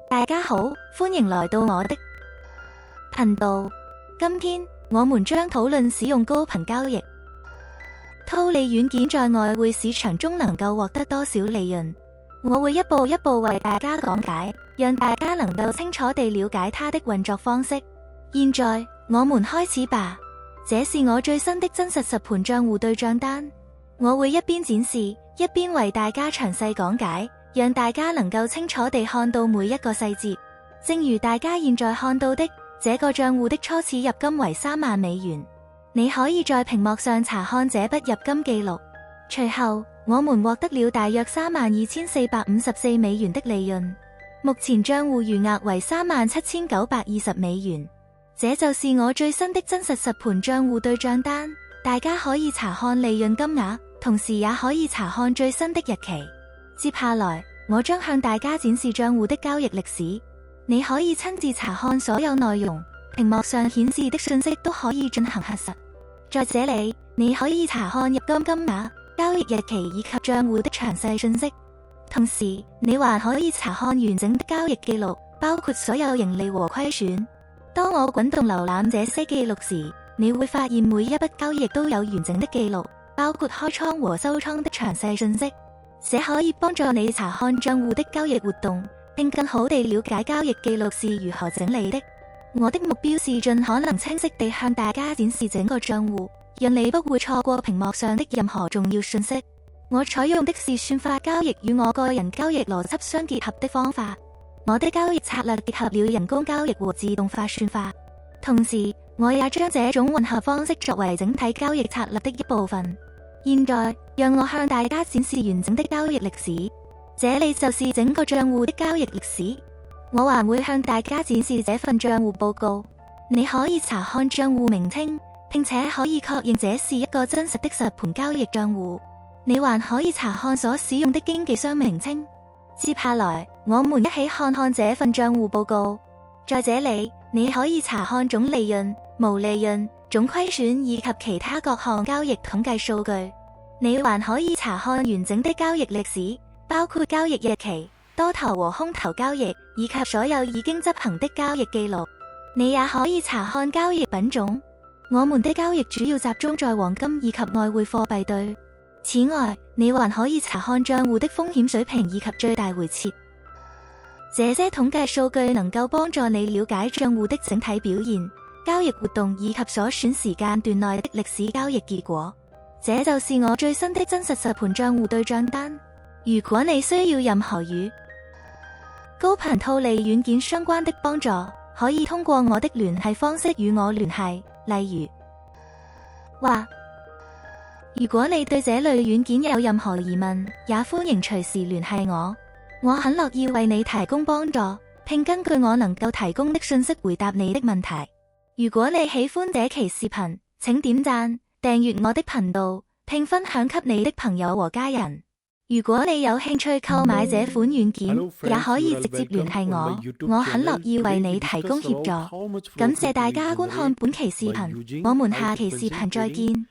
大家好，歡迎來到我的頻道。今天我們將討論使用高頻交易。套利軟件在外匯市場中能夠獲得多少利潤？我會一步一步為大家講解，讓大家能夠清楚地了解它的運作方式。現在我們開始吧。這是我最新的真實實盤賬戶對賬單，我會一邊展示，一邊為大家詳細講解，讓大家能夠清楚地看到每一個細節。正如大家現在看到的，這個賬戶的初始入金為$30,000，你可以在屏幕上查看這筆入金記錄。隨後我們獲得了大約$32,454的利潤，目前賬戶餘額為$37,920，這就是我最新的真實實盤賬戶對賬單。大家可以查看利潤金額，同時也可以查看最新的日期。接下來我將向大家展示賬戶的交易歷史，你可以親自查看所有內容，屏幕上顯示的信息都可以進行核實。在這裡你可以查看入金金額、交易日期以及賬戶的詳細信息，同時你還可以查看完整的交易記錄，包括所有盈利和虧損。當我滾動瀏覽這些記錄時，你會發現每一筆交易都有完整的記錄，包括開倉和收倉的詳細信息。這可以幫助你查看賬戶的交易活動，並更好地了解交易記錄是如何整理的。我的目標是盡可能清晰地向大家展示整個賬戶，讓你不會錯過屏幕上的任何重要信息。我採用的是算法交易與我個人交易邏輯相結合的方法。我的交易策略結合了人工交易和自動化算法，同時我也將這種混合方式作為整體交易策略的一部分。現在讓我向大家展示完整的交易歷史，這裡就是整個賬戶的交易歷史。我還會向大家展示這份賬戶報告，你可以查看賬戶名稱，並且可以確認這是一個真實的實盤交易賬戶。你還可以查看所使用的經紀商名稱。接下來我們一起看看這份賬戶報告。在這裡你可以查看總利潤、毛利潤、總虧損以及其他各項交易統計數據。你還可以查看完整的交易歷史，包括交易日期、多頭和空頭交易以及所有已經執行的交易記錄。你也可以查看交易品種，我們的交易主要集中在黃金以及外匯貨幣對。此外你還可以查看賬戶的風險水平以及最大回撤。這些統計數據能夠幫助你了解賬戶的整體表現、交易活動以及所選時間段內的歷史交易結果。這就是我最新的真實實盤賬戶對賬單。如果你需要任何與高頻套利軟件相關的幫助，可以通過我的聯繫方式與我聯繫，例如如果你對這類軟件有任何疑問，也歡迎隨時聯繫我。我很樂意為你提供幫助，並根據我能夠提供的信息回答你的問題。如果你喜歡這期視頻，請點讚、訂閱我的頻道，並分享給你的朋友和家人。如果你有興趣購買這款軟件，也可以直接聯繫我，我很樂意為你提供協助。感謝大家觀看本期視頻，我們下期視頻再見。